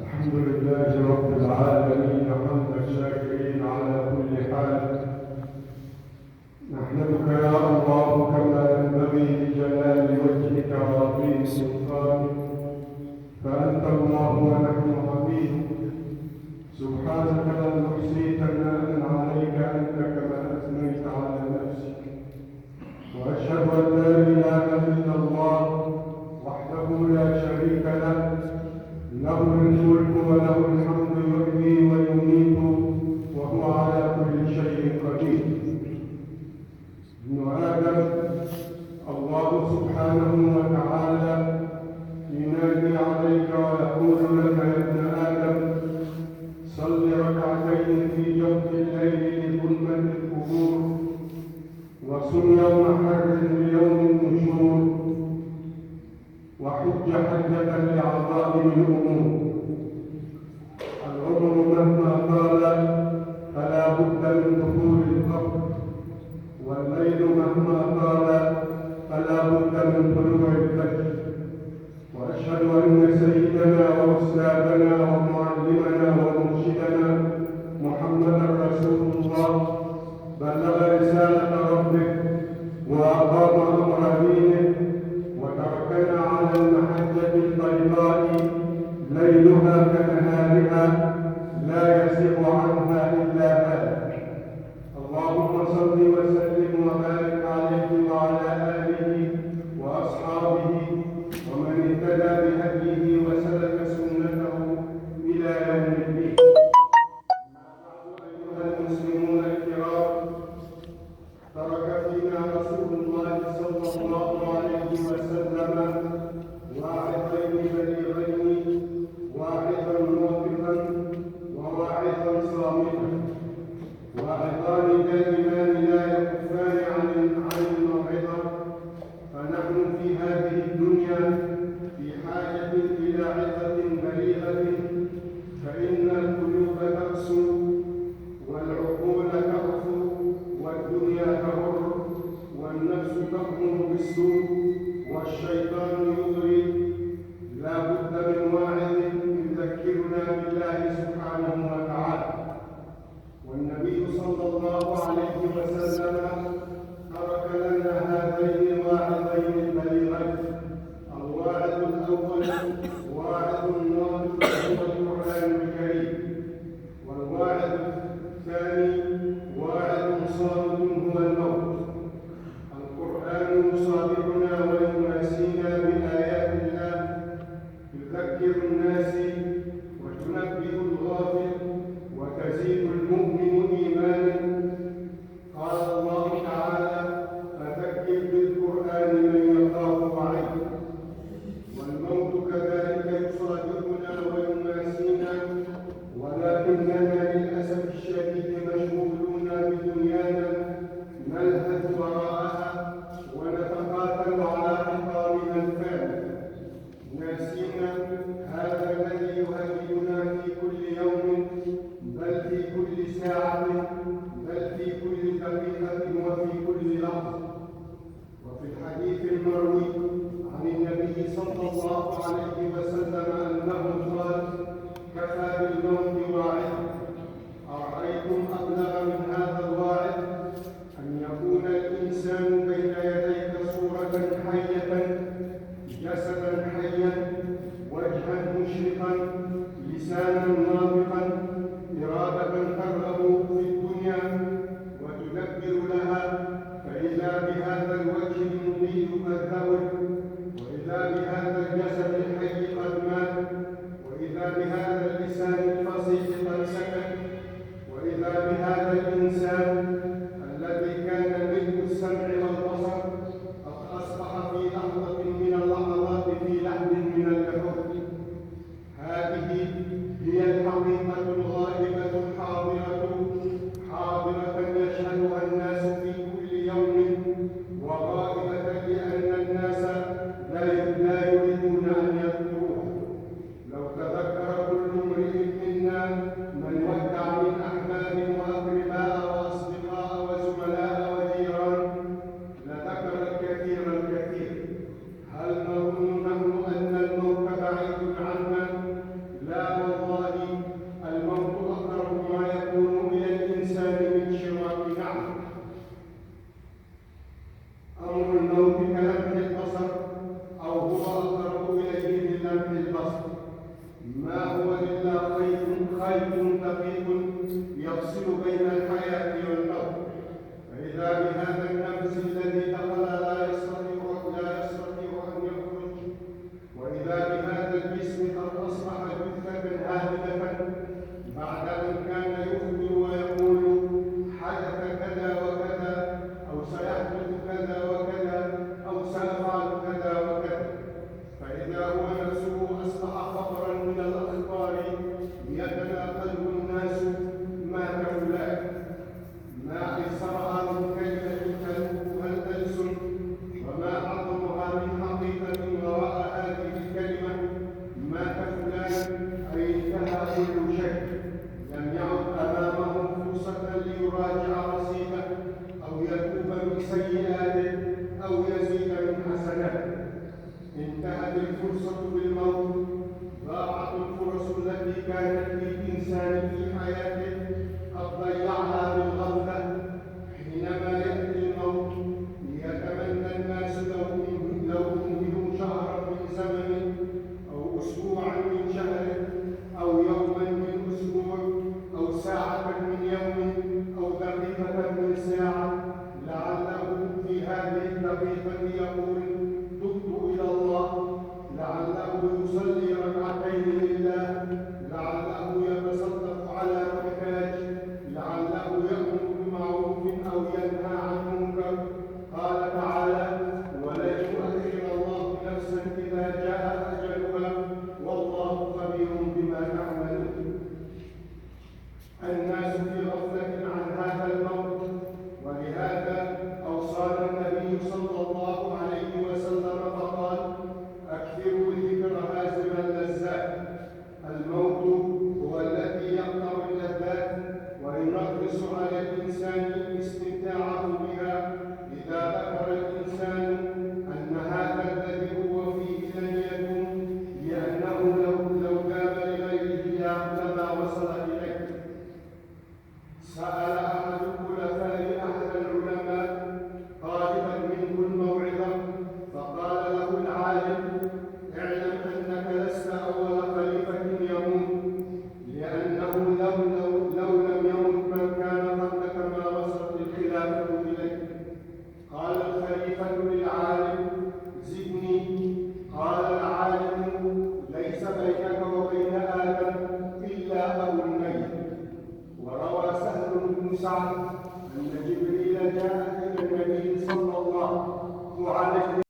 الحمد لله رب العالمين حمد الشاكرين على كل حال. نحمدك يا الله كما ينبغي لجلال وجهك وعظيم سلطانك، فأنت الله ونحن عبيدك. سبحانك لا نحصي ثناء عليك أنت كما أثنيت على نفسك. وأشهد أن لا إله إلا الله وحده لا شريك له، له الملك وله الحمد يحيي ويميت وهو على كل شيء قدير. ابن آدم، الله سبحانه وتعالى ينادي عليك ويقول لك يا ابن آدم صل ركعتين في جوف الليل لظلمة القبور، وصم يوم حر ليوم النشور، وحج حجة لعظائم الأمور. العمر مهما طال فلا بد من دخول القبر، والليل مهما طال فلا بد من طلوع الفجر. وأشهد أن سيدنا وأستاذنا ومعلمنا ومرشدنا محمدا رسول الله بلغ رسالة ربه وأقام أمر دينه، وتركنا على المحجة البيضاء ليلها كنهارها لا يزيغ عنها إلا هالك. اللهم صل وسلم وبارك عليه وعلى آله وأصحابه ومن اهتدى بهديه وسلك سنته إلى يوم الدين. أيها المسلمون الكرام، ترك فينا رسول الله صلى الله عليه وسلم واعظين بليغين، واعظا موقظا وواعظا صامتا، واعظان دائمان لا يكفان عن الموعظه. فنحن في هذه الدنيا في حاجه الى عظه بليغه، فان القلوب تقسو والعقول تغفو والدنيا تمر والنفس تأمر بالسوء والشيطان يغري. لا بد من واعظ يذكرنا بالله سبحانه وتعالى. والنبي صلى الله عليه وسلم ترك لنا هذين الواعظين البليغين. الواعظ الأول واعظ ناطق هو القرآن الكريم، والواعظ الثاني واعظ صامت هو الموت. القرآن يصادقنا ويماسينا بآيات الله، يذكر الناس وتنبه الغافل وتزيد المؤمن إيمانا. قال الله تعالى: فذكر بالقرآن من يخاف وعيد. والموت كذلك يصادقنا ويماسينا، ولكننا للأسف الشديد مشغولون بدنيانا نلهث وراءها ونتقاتل على حطامنا الفاني، ناسينا هذا الذي يهددنا في كل يوم بل في كل ساعة يفصل بين الحياة والموت. فإذا بهذا النفس الذي دخل لا يستطيع أن يخرج، وإذا بهذا الجسم قد أصبح جثة هامدة بعد أن كان يخبر ويقول حدث كذا وكذا، أو سيحدث كذا وكذا، أو سيفعل كذا وكذا. فإذا هو نفسه أصبح خبرا من الأخبار يتناقله الناس ما كفلان، ما أيسرها من كلمة تلوها الألسن، وما أعظمها من حقيقة وراء هذه الكلمة ما كفلان، أي انتهى كل شيء. لم يعد أمامه فرصة ليراجع رصيده أو يتوب من سيئاته أو يزيد من حسناته. انتهت الفرصة بالموت. ضاعت الفرص التي كانت للإنسان في حياته قد ضيعها بالغفلة. حينما يأتي الموت ليتمنى الناس لو أمهلوا شهرا من زمن، أو أسبوعا من شهر، أو يوما من أسبوع، أو ساعة من يوم، أو دقيقة من ساعة، لعله في هذه الدقيقة يقول تبت إلى الله، لعله يصلي ركعتين لله، لعله يتصدق على محتاج، لعله يأمر بمعروف أو ينهى عن منكر. قال تعالى: ولن يؤخر الله نفسا إذا جاء أجلها والله خبير بما تعملون. الناس في غفلة عن هذا الموت، ولهذا أوصانا النبي صلى الله عليه وسلم فقال: أكثروا ذكر هازم اللذات. الموت هو الذي يقطع اللذات وينغص على الإنسان استمتاعه بها. إذا ذكر الإنسان أن هذا الذي هو فيه لن يدوم، لأنه لو دام لغيره لما وصل إليه. سأل أحد الخلفاء أحد العلماء طالبا منه الموعظة، فقال له العالم: اعلم أنك لست أول خليفة يموت، لأنه لو لم يمت من كان قبلك ما وصلت الخلافة إليه. قال الخليفة للعالم: زدني. قال العالم: ليس بينك وبين آدم إلا أبو الميت. وروى سهل بن سعد أن جبريل